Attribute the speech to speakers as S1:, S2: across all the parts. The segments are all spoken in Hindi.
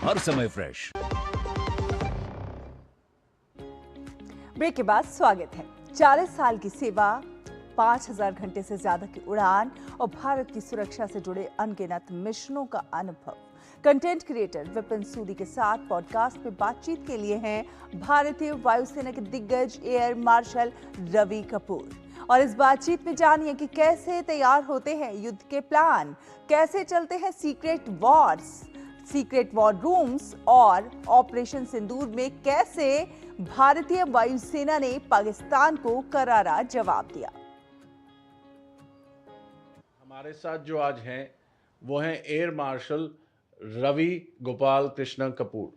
S1: हर समय फ्रेश।
S2: ब्रेक के बाद स्वागत है। 40 साल की सेवा, 5000 घंटे से ज्यादा की उड़ान और भारत की सुरक्षा से जुड़े अनगिनत मिशनों का अनुभव। कंटेंट क्रिएटर विपिन सूदी के साथ पॉडकास्ट में बातचीत के लिए हैं भारतीय वायुसेना के दिग्गज एयर मार्शल रवि कपूर। और इस बातचीत में जानिए कि कैसे तैयार होते हैं युद्ध के प्लान, कैसे चलते हैं सीक्रेट वॉर रूम्स और ऑपरेशन सिंदूर में कैसे भारतीय वायुसेना ने पाकिस्तान को करारा जवाब दिया।
S3: हमारे साथ जो आज हैं वो हैं एयर मार्शल रवि गोपाल कृष्ण कपूर।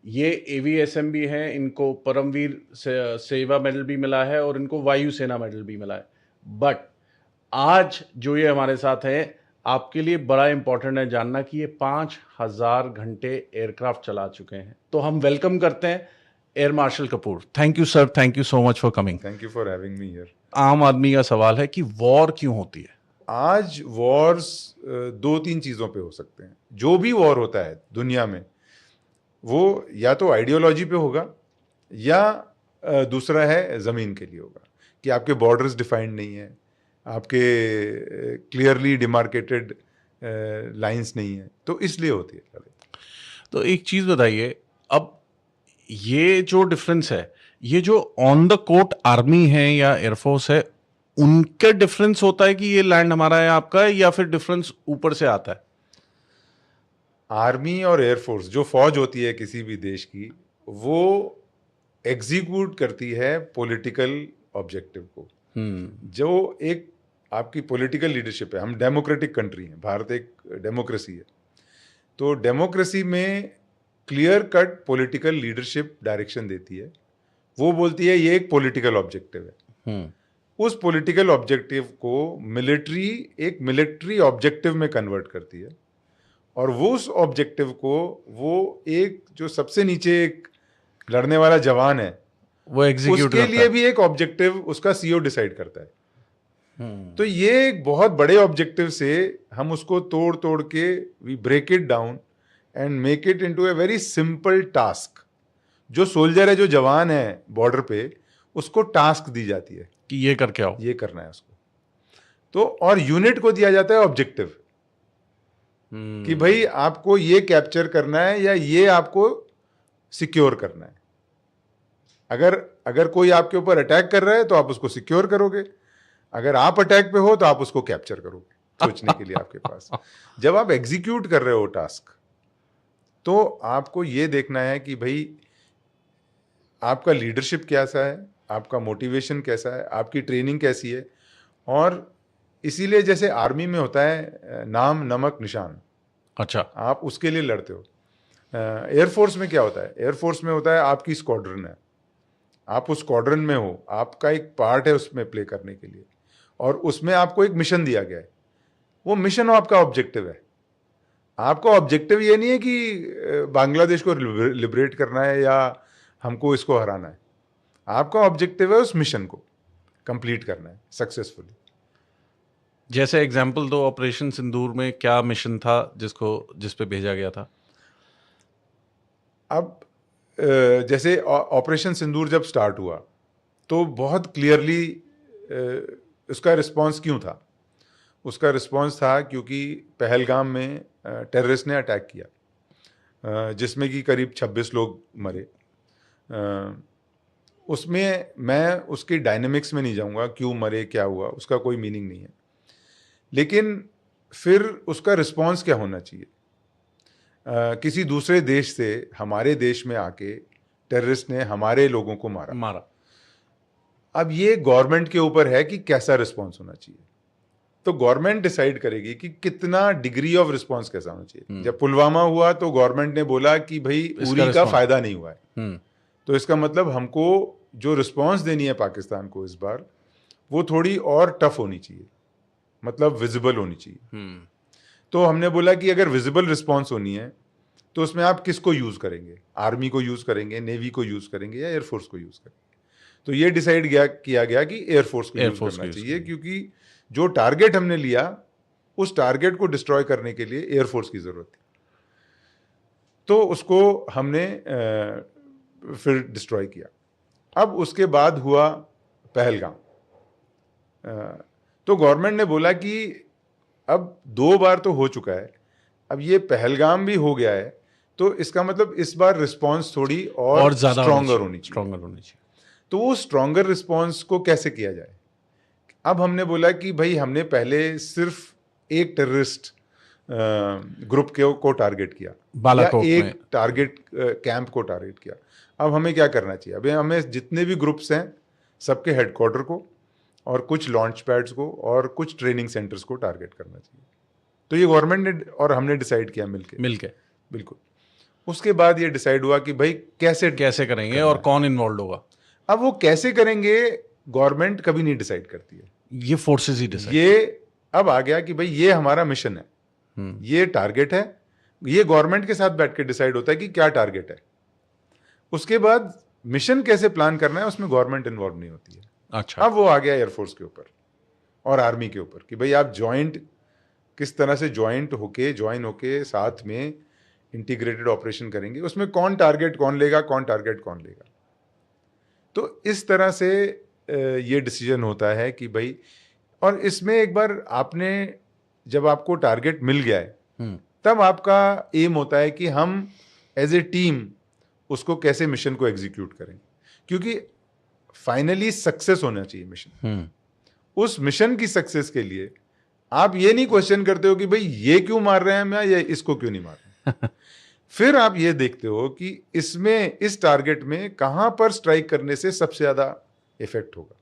S3: ये AVSM भी हैं, इनको परमवीर सेवा मेडल भी मिला है और इनको वायुसेना मेडल भी मिला है। बट आज जो ये हमारे साथ हैं, आपके लिए बड़ा इंपॉर्टेंट है जानना कि ये 5000 घंटे एयरक्राफ्ट चला चुके हैं। तो हम वेलकम करते हैं air marshal Kapoor. Thank you sir, thank you so much for coming.
S4: Thank you for having me here.
S3: आम आदमी का सवाल है कि वॉर क्यों होती है?
S4: आज वॉर्स दो तीन चीज़ों पे हो सकते हैं। जो भी वॉर होता है दुनिया में, वो या तो आइडियोलॉजी पे होगा या दूसरा है ज़मीन के लिए होगा कि आपके बॉर्डर्स डिफाइंड नहीं है, आपके क्लियरली डिमार्केटेड लाइंस नहीं है, तो इसलिए होती है लड़ाई।
S3: तो एक चीज़ बताइए, अब ये जो डिफरेंस है, ये जो ऑन द कोर्ट आर्मी है या एयरफोर्स है, उनका डिफरेंस होता है कि ये लैंड हमारा है आपका है, या फिर डिफरेंस ऊपर से आता है?
S4: आर्मी और एयरफोर्स, जो फौज होती है किसी भी देश की, वो एग्जीक्यूट करती है पॉलिटिकल ऑब्जेक्टिव को। जो एक आपकी पॉलिटिकल लीडरशिप है, हम डेमोक्रेटिक कंट्री हैं, भारत एक डेमोक्रेसी है, तो डेमोक्रेसी में clear cut political leadership direction देती है। वो बोलती है ये एक पॉलिटिकल ऑब्जेक्टिव है। उस पॉलिटिकल ऑब्जेक्टिव को एक मिलिट्री ऑब्जेक्टिव में कन्वर्ट करती है, और वो उस ऑब्जेक्टिव को वो एक जो सबसे नीचे एक लड़ने वाला जवान है
S3: वो एग्जीक्यूट
S4: उसके लिए भी एक ऑब्जेक्टिव उसका CEO डिसाइड करता है। तो ये एक बहुत बड़े ऑब्जेक्टिव से हम उसको तोड़ तोड़ के we break it down and make it into a very simple task. जो सोल्जर है, जो जवान है बॉर्डर पे, उसको टास्क दी जाती है
S3: कि ये करके आओ,
S4: ये करना है उसको। तो और यूनिट को दिया जाता है ऑब्जेक्टिव कि भाई आपको ये कैप्चर करना है या ये आपको सिक्योर करना है। अगर कोई आपके ऊपर अटैक कर रहा है तो आप उसको सिक्योर करोगे, अगर आप अटैक पे हो तो आप उसको कैप्चर करोगे। सोचने के लिए आपके पास, जब आप एग्जीक्यूट कर रहे हो टास्क, तो आपको ये देखना है कि भाई आपका लीडरशिप कैसा है, आपका मोटिवेशन कैसा है, आपकी ट्रेनिंग कैसी है। और इसीलिए जैसे आर्मी में होता है नाम नमक निशान,
S3: अच्छा,
S4: आप उसके लिए लड़ते हो। एयरफोर्स में क्या होता है? एयरफोर्स में होता है आपकी स्क्वाड्रन है, आप उस स्क्वाड्रन में हो, आपका एक पार्ट है उसमें प्ले करने के लिए, और उसमें आपको एक मिशन दिया गया है। वो मिशन आपका ऑब्जेक्टिव है। आपका ऑब्जेक्टिव ये नहीं है कि बांग्लादेश को लिबरेट करना है या हमको इसको हराना है। आपका ऑब्जेक्टिव है उस मिशन को कंप्लीट करना है सक्सेसफुली।
S3: जैसे एग्जांपल दो, ऑपरेशन सिंदूर में क्या मिशन था जिस पे भेजा गया था?
S4: अब जैसे ऑपरेशन सिंदूर जब स्टार्ट हुआ तो बहुत क्लियरली उसका रिस्पांस क्यों था? उसका रिस्पांस था क्योंकि पहलगाम में टेररिस्ट ने अटैक किया, जिसमें कि करीब 26 लोग मरे। उसमें मैं उसकी डायनेमिक्स में नहीं जाऊंगा, क्यों मरे, क्या हुआ, उसका कोई मीनिंग नहीं है। लेकिन फिर उसका रिस्पांस क्या होना चाहिए? किसी दूसरे देश से हमारे देश में आके टेररिस्ट ने हमारे लोगों को मारा। अब ये गवर्नमेंट के ऊपर है कि कैसा रिस्पांस होना चाहिए। तो गवर्नमेंट डिसाइड करेगी कि कितना डिग्री ऑफ रिस्पांस कैसा होना चाहिए। जब पुलवामा हुआ तो गवर्नमेंट ने बोला कि भाई उरी का फायदा नहीं हुआ है, तो इसका मतलब हमको जो रिस्पांस देनी है पाकिस्तान को इस बार, वो थोड़ी और टफ होनी चाहिए, मतलब विजिबल होनी चाहिए। तो हमने बोला कि अगर विजिबल रिस्पांस होनी है तो उसमें आप किसको यूज करेंगे? आर्मी को यूज करेंगे, नेवी को यूज करेंगे, या एयरफोर्स को यूज करेंगे? तो ये डिसाइड किया गया कि एयरफोर्स को यूज करना चाहिए, क्योंकि जो टारगेट हमने लिया उस टारगेट को डिस्ट्रॉय करने के लिए एयरफोर्स की जरूरत थी। तो उसको हमने फिर डिस्ट्रॉय किया। अब उसके बाद हुआ पहलगाम। तो गवर्नमेंट ने बोला कि अब 2 बार तो हो चुका है, अब ये पहलगाम भी हो गया है, तो इसका मतलब इस बार रिस्पांस थोड़ी और
S3: ज्यादा
S4: स्ट्रॉन्गर होनी चाहिए।
S3: स्ट्रॉन्गर होनी चाहिए।
S4: तो वो स्ट्रॉन्गर रिस्पांस को कैसे किया जाए? अब हमने बोला कि भाई हमने पहले सिर्फ एक टेररिस्ट ग्रुप को टारगेट किया,
S3: बालाकोट
S4: या
S3: में।
S4: एक टारगेट कैंप को टारगेट किया। अब हमें क्या करना चाहिए? अभी हमें जितने भी ग्रुप्स हैं सबके हेडक्वार्टर को और कुछ लॉन्च पैड्स को और कुछ ट्रेनिंग सेंटर्स को टारगेट करना चाहिए। तो ये गवर्नमेंट ने और हमने डिसाइड किया मिलके। बिल्कुल। उसके बाद ये डिसाइड हुआ कि भाई कैसे
S3: करेंगे और कौन इन्वॉल्व होगा।
S4: अब वो कैसे करेंगे गवर्नमेंट कभी नहीं डिसाइड करती है,
S3: ये फोर्सेस ही डिसाइड।
S4: ये अब आ गया कि भाई ये हमारा मिशन है, ये टारगेट है, ये गवर्नमेंट के साथ बैठ के डिसाइड होता है कि क्या टारगेट है। उसके बाद मिशन कैसे प्लान करना है उसमें गवर्नमेंट इन्वॉल्व नहीं होती है।
S3: अच्छा।
S4: अब वो आ गया एयरफोर्स के ऊपर और आर्मी के ऊपर कि भाई आप जॉइंट किस तरह से ज्वाइन होके साथ में इंटीग्रेटेड ऑपरेशन करेंगे, उसमें कौन टारगेट कौन लेगा। तो इस तरह से ये डिसीजन होता है कि भाई, और इसमें एक बार आपने जब आपको टारगेट मिल गया है तब आपका एम होता है कि हम एज ए टीम उसको कैसे मिशन को एग्जीक्यूट करें, क्योंकि फाइनली सक्सेस होना चाहिए मिशन। उस मिशन की सक्सेस के लिए आप ये नहीं क्वेश्चन करते हो कि भाई ये क्यों मार रहे हैं हम या इसको क्यों नहीं मार रहे फिर आप ये देखते हो कि इसमें इस टारगेट में कहां पर स्ट्राइक करने से सबसे ज्यादा इफेक्ट होगा।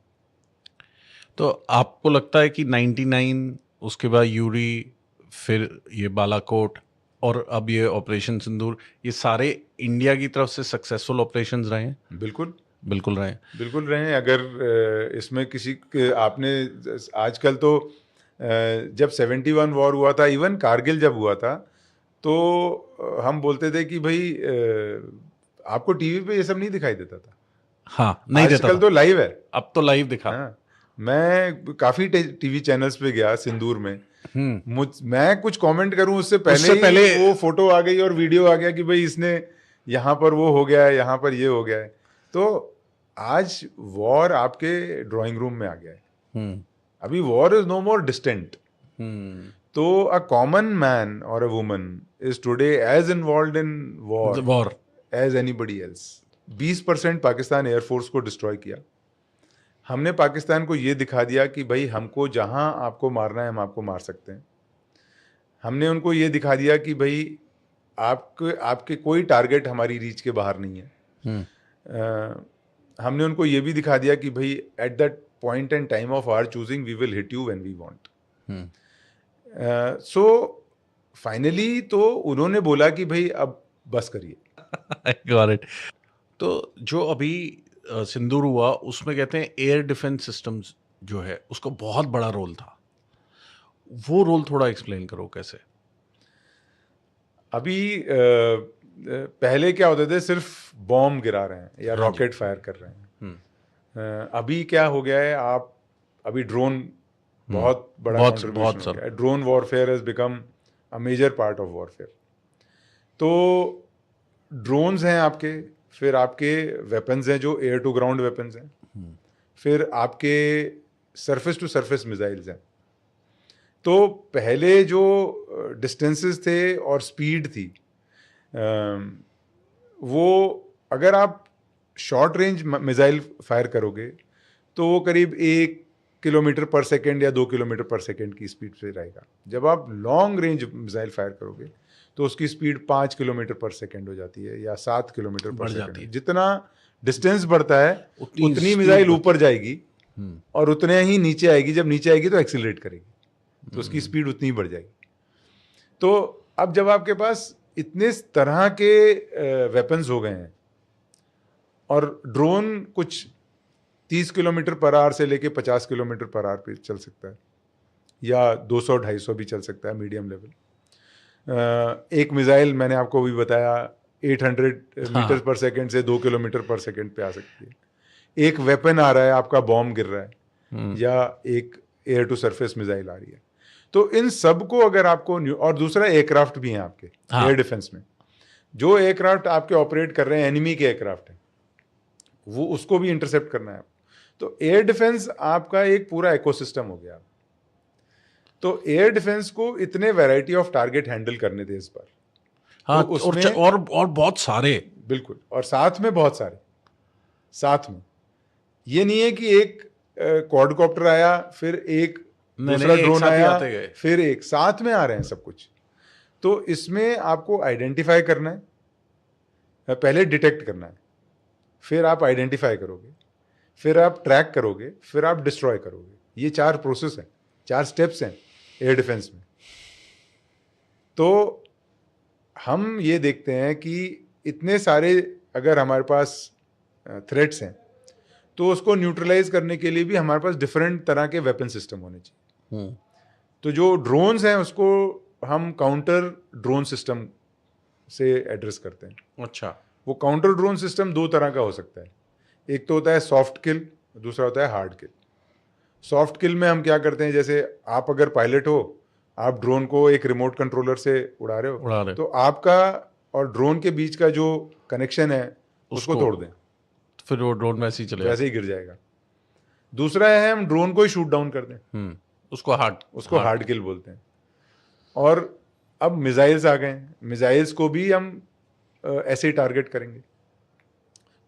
S3: तो आपको लगता है कि 99, उसके बाद यूरी, फिर ये बालाकोट और अब ये ऑपरेशन सिंदूर, ये सारे इंडिया की तरफ से सक्सेसफुल ऑपरेशंस रहे हैं? बिल्कुल रहे हैं। अगर इसमें किसी आपने आजकल तो जब 71 वॉर हुआ था, इवन कारगिल जब हुआ था, तो हम बोलते थे कि भाई आपको टीवी पे ये सब नहीं दिखाई देता था। हाँ, नहीं देता था।
S4: आजकल तो लाइव है।
S3: अब तो लाइव दिखा।
S4: हाँ, मैं काफी टीवी चैनल्स पे गया सिंदूर में, मैं कुछ कमेंट करूं उससे पहले ही वो फोटो आ गई और वीडियो आ गया कि भाई इसने यहाँ पर वो हो गया है, यहाँ पर ये हो गया है। तो आज वॉर आपके ड्राइंग रूम में आ गया है। अभी war is no more distant. तो अ कॉमन मैन और a woman is today as involved in war as anybody else. 20% Pakistan air force को डिस्ट्रॉय किया। हमने पाकिस्तान को ये दिखा दिया कि भाई हमको जहां आपको मारना है हम आपको मार सकते हैं। हमने उनको ये दिखा दिया कि भाई आपके कोई टारगेट हमारी रीच के बाहर नहीं है। हमने उनको ये भी दिखा दिया कि भाई at that point and time of our choosing we will hit you when we want. So finally तो उन्होंने बोला कि भाई अब बस करिए।
S3: Got it. तो जो अभी सिंदूर हुआ उसमें कहते हैं एयर डिफेंस सिस्टम्स जो है उसका बहुत बड़ा रोल था, वो रोल थोड़ा एक्सप्लेन करो कैसे।
S4: अभी पहले क्या होते थे, सिर्फ बॉम्ब गिरा रहे हैं या रॉकेट फायर कर रहे हैं। अभी क्या हो गया है, आप अभी ड्रोन बहुत बड़ा कंट्रीब्यूशन हो गया है। Drone warfare has become a major part of warfare. तो ड्रोन्स हैं आपके, फिर आपके वेपन्स हैं जो एयर टू ग्राउंड वेपन्स हैं, फिर आपके सरफेस टू सरफेस मिसाइल्स हैं। तो पहले जो डिस्टेंसेस थे और स्पीड थी, वो अगर आप शॉर्ट रेंज मिसाइल फायर करोगे तो वो करीब 1 किलोमीटर पर सेकेंड या 2 किलोमीटर पर सेकेंड की स्पीड से रहेगा। जब आप लॉन्ग रेंज मिसाइल फायर करोगे तो उसकी स्पीड 5 किलोमीटर पर सेकेंड हो जाती है या 7 किलोमीटर पर सेकेंड। जितना डिस्टेंस बढ़ता है उतनी मिसाइल ऊपर जाएगी और उतने ही नीचे आएगी। जब नीचे आएगी तो एक्सीलरेट करेगी, तो उसकी स्पीड उतनी ही बढ़ जाएगी। तो अब जब आपके पास इतने तरह के वेपन्स हो गए हैं और ड्रोन कुछ 30 किलोमीटर पर आवर से लेके 50 किलोमीटर पर आवर पे चल सकता है या 200-250 भी चल सकता है मीडियम लेवल। एक मिसाइल मैंने आपको भी बताया 800 मीटर पर सेकेंड से 2 किलोमीटर पर सेकेंड पे आ सकती है। एक वेपन आ रहा है, आपका बॉम्ब गिर रहा है या एक एयर टू सरफेस मिसाइल आ रही है। तो इन सब को अगर आपको और दूसरा एयरक्राफ्ट भी हैं आपके एयर डिफेंस में, जो एयरक्राफ्ट आपके ऑपरेट कर रहे हैं एनिमी के एयरक्राफ्ट हैं, वो उसको भी इंटरसेप्ट करना है। तो एयर डिफेंस आपका एक पूरा इकोसिस्टम हो गया। तो एयर डिफेंस को इतने वैरायटी ऑफ टारगेट हैंडल करने थे इस बार।
S3: हाँ,
S4: तो उसमें
S3: और बहुत सारे,
S4: बिल्कुल, और साथ में बहुत सारे, साथ में ये नहीं है कि एक क्वाडकॉप्टर आया, फिर एक दूसरा
S3: एक
S4: ड्रोन
S3: साथ ही
S4: आया,
S3: आते गए।
S4: फिर एक साथ में आ रहे हैं सब कुछ। तो इसमें आपको आइडेंटिफाई करना है, पहले डिटेक्ट करना है, फिर आप आइडेंटिफाई करोगे, फिर आप ट्रैक करोगे, फिर आप डिस्ट्रॉय करोगे। ये 4 प्रोसेस हैं, 4 स्टेप्स हैं एयर डिफेंस में। तो हम ये देखते हैं कि इतने सारे अगर हमारे पास थ्रेट्स हैं, तो उसको न्यूट्रलाइज करने के लिए भी हमारे पास डिफरेंट तरह के वेपन सिस्टम होने चाहिए। तो जो ड्रोन्स हैं उसको हम काउंटर ड्रोन सिस्टम से एड्रेस करते हैं।
S3: अच्छा,
S4: वो काउंटर ड्रोन सिस्टम 2 तरह का हो सकता है। एक तो होता है सॉफ्ट किल, दूसरा होता है हार्ड किल। सॉफ्ट किल में हम क्या करते हैं, जैसे आप अगर पायलट हो, आप ड्रोन को एक रिमोट कंट्रोलर से उड़ा रहे हो, तो आपका और ड्रोन के बीच का जो कनेक्शन है उसको तोड़ दें,
S3: फिर वो ड्रोन वैसे ही चलेगा,
S4: वैसे ही गिर जाएगा। दूसरा है हम ड्रोन को ही शूट डाउन कर दें,
S3: उसको हार्ड
S4: किल बोलते हैं। और अब मिसाइल्स आ गए हैं, मिसाइल्स को भी हम ऐसे ही टारगेट करेंगे।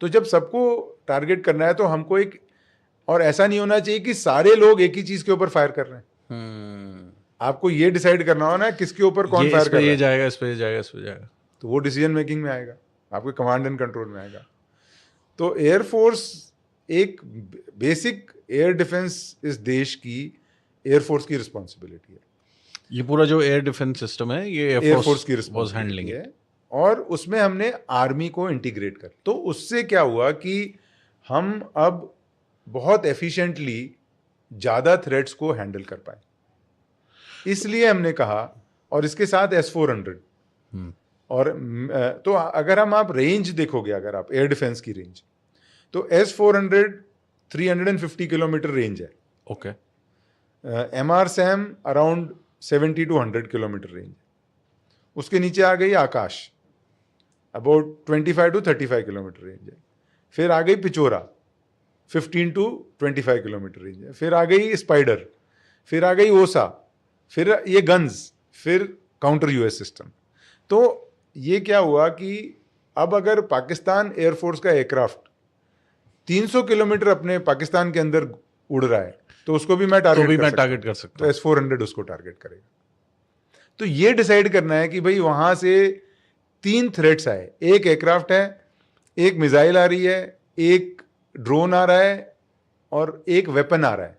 S4: तो जब सबको टारगेट करना है तो हमको एक, और ऐसा नहीं होना चाहिए कि सारे लोग एक ही चीज के ऊपर फायर कर रहे हैं। आपको ये डिसाइड करना होना है किसके ऊपर कौन फायर कर रहा है।
S3: ये जाएगा, इस पे ये जाएगा, इस पे जाएगा,
S4: तो वो डिसीजन मेकिंग में आएगा, आपके कमांड एंड कंट्रोल में आएगा। तो एयरफोर्स एक बेसिक एयर डिफेंस इस देश की एयरफोर्स की रिस्पॉन्सिबिलिटी है।
S3: ये पूरा जो एयर डिफेंस सिस्टम है ये
S4: एयरफोर्स की
S3: वाज
S4: रिस्पॉन्सिबिलिटी
S3: हैंडलिंग
S4: है। और उसमें हमने आर्मी को इंटीग्रेट कर, तो उससे क्या हुआ कि हम अब बहुत एफिशिएंटली ज़्यादा थ्रेट्स को हैंडल कर पाए। इसलिए हमने कहा, और इसके साथ S-400 और तो अगर आप रेंज देखोगे, अगर आप एयर डिफेंस की रेंज, तो S-400 350 किलोमीटर रेंज है।
S3: Okay,
S4: MR-SAM around 70 to 100 kilometre range. उसके नीचे आ गई आकाश, अबाउट 25 to 35 किलोमीटर रेंज है। फिर आ गई पिचोरा, 15 to 25 किलोमीटर रेंज है। फिर आ गई स्पाइडर, फिर आ गई ओसा, फिर ये गन्स, फिर काउंटर यूएस सिस्टम। तो ये क्या हुआ कि अब अगर पाकिस्तान एयरफोर्स का एयरक्राफ्ट 300 किलोमीटर अपने पाकिस्तान के अंदर उड़ रहा है, तो उसको भी मैं टारगेट कर सकता हूं। तो S-400 उसको टारगेट करेगा। तो ये डिसाइड करना है कि भाई वहां से 3 थ्रेट्स आए, एक एयरक्राफ्ट है, एक मिसाइल आ रही है, एक ड्रोन आ रहा है, और एक वेपन आ रहा है।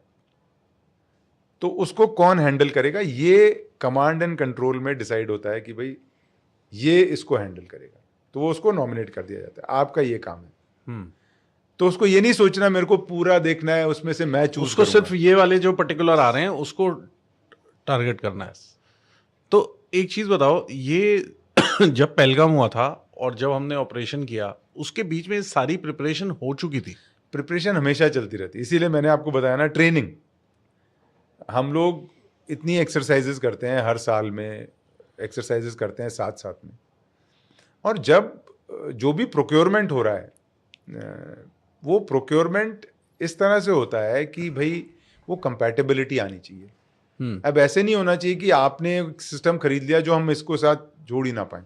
S4: तो उसको कौन हैंडल करेगा, ये कमांड एंड कंट्रोल में डिसाइड होता है कि भाई ये इसको हैंडल करेगा। तो वो उसको नॉमिनेट कर दिया जाता है, आपका ये काम है। तो उसको ये नहीं सोचना मेरे को पूरा देखना है, उसमें से मैं चूज
S3: उसको सिर्फ ये वाले जो पर्टिकुलर आ रहे हैं उसको टारगेट करना है। तो एक चीज बताओ, ये जब पहलगाम हुआ था और जब हमने ऑपरेशन किया, उसके बीच में सारी प्रिपरेशन हो चुकी थी?
S4: प्रिपरेशन हमेशा चलती रहती है, इसीलिए मैंने आपको बताया ना, ट्रेनिंग। हम लोग इतनी एक्सरसाइजेस करते हैं, हर साल में एक्सरसाइजेस करते हैं साथ साथ में। और जब जो भी प्रोक्योरमेंट हो रहा है, वो प्रोक्योरमेंट इस तरह से होता है कि भाई वो कंपैटिबिलिटी आनी चाहिए। अब ऐसे नहीं होना चाहिए कि आपने सिस्टम खरीद लिया जो हम इसको साथ जोड़ ही ना पाए।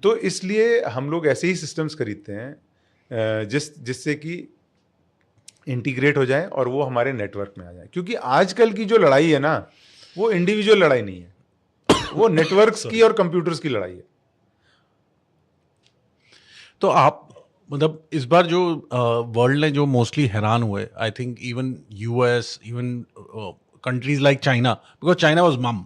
S4: तो इसलिए हम लोग ऐसे ही सिस्टम्स खरीदते हैं जिससे कि इंटीग्रेट हो जाए और वो हमारे नेटवर्क में आ जाए। क्योंकि आजकल की जो लड़ाई है ना, वो इंडिविजुअल लड़ाई नहीं है, वो नेटवर्क्स की और कंप्यूटर्स की लड़ाई है।
S3: तो आप मतलब इस बार जो वर्ल्ड ने जो मोस्टली हैरान हुए, I think even US, even countries like China, because China was मम,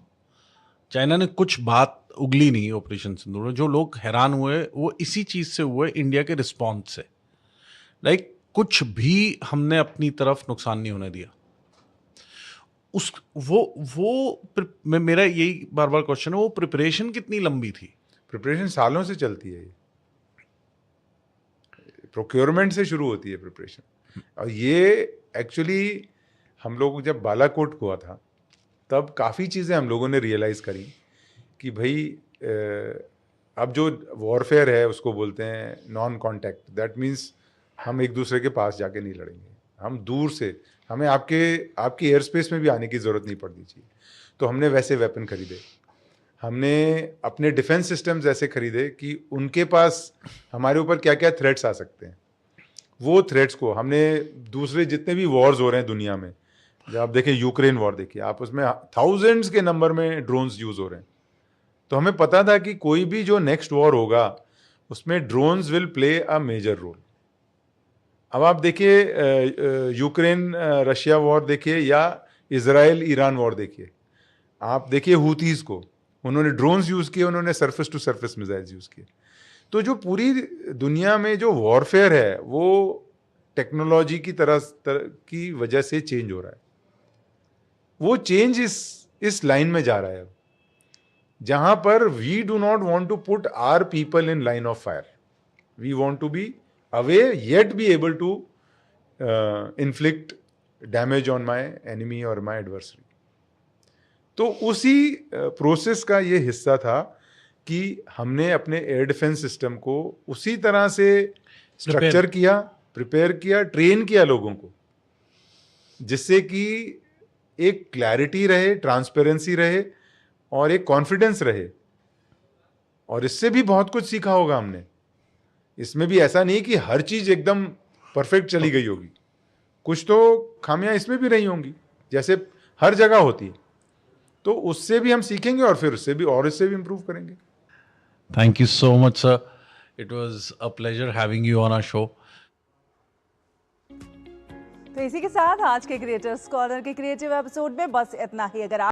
S3: चाइना ने कुछ बात उगली नहीं ऑपरेशन सिंदूर में। जो लोग हैरान हुए वो इसी चीज से हुए, इंडिया के रिस्पॉन्स से। लाइक कुछ भी हमने अपनी तरफ नुकसान नहीं होने दिया। मेरा यही बार बार क्वेश्चन है, वो प्रिपरेशन कितनी लंबी थी?
S4: प्रिपरेशन सालों से चलती है, प्रोक्योरमेंट से शुरू होती है प्रिपरेशन। और ये एक्चुअली हम लोग जब बालाकोट हुआ था तब काफ़ी चीज़ें हम लोगों ने रियलाइज़ करी कि भाई अब जो वॉरफेयर है उसको बोलते हैं नॉन कांटेक्ट, दैट मीन्स हम एक दूसरे के पास जाके नहीं लड़ेंगे, हम दूर से, हमें आपकी एयर स्पेस में भी आने की ज़रूरत नहीं पड़नी चाहिए। तो हमने वैसे वेपन खरीदे, हमने अपने डिफेंस सिस्टम्स ऐसे खरीदे कि उनके पास हमारे ऊपर क्या क्या थ्रेट्स आ सकते हैं, वो थ्रेट्स को हमने दूसरे जितने भी वॉर्स हो रहे हैं दुनिया में, जब आप देखें यूक्रेन वॉर देखिए आप, उसमें थाउजेंड्स के नंबर में ड्रोन्स यूज़ हो रहे हैं। तो हमें पता था कि कोई भी जो नेक्स्ट वॉर होगा उसमें drones will play a major role. अब आप देखिए यूक्रेन रशिया वॉर देखिए या इजराइल ईरान वॉर देखिए, आप देखिए हूथीज़ को, उन्होंने ड्रोन्स यूज़ किए, उन्होंने surface to surface missiles use किए। तो जो पूरी दुनिया में जो वॉरफेयर है वो टेक्नोलॉजी की की वजह से चेंज हो रहा है। वो चेंज इस लाइन में जा रहा है अब, जहां पर we do not want to put our people in line of fire, we want to be away yet be able to inflict damage on my enemy और माय एडवर्सरी। तो उसी प्रोसेस का ये हिस्सा था कि हमने अपने एयर डिफेंस सिस्टम को उसी तरह से स्ट्रक्चर किया, प्रिपेयर किया, ट्रेन किया लोगों को, जिससे कि एक क्लैरिटी रहे, ट्रांसपेरेंसी रहे और एक कॉन्फिडेंस रहे। और इससे भी बहुत कुछ सीखा होगा हमने। इसमें भी ऐसा नहीं कि हर चीज एकदम परफेक्ट चली गई होगी, कुछ तो खामियां इसमें भी रही होंगी, जैसे हर जगह होती है। तो उससे भी हम सीखेंगे और फिर उससे भी इम्प्रूव करेंगे।
S3: Thank you so much, sir. It was a pleasure having you on our show.
S2: तो इसी के साथ आज के क्रिएटर्स कॉर्नर के क्रिएटिव एपिसोड में बस इतना ही। अगर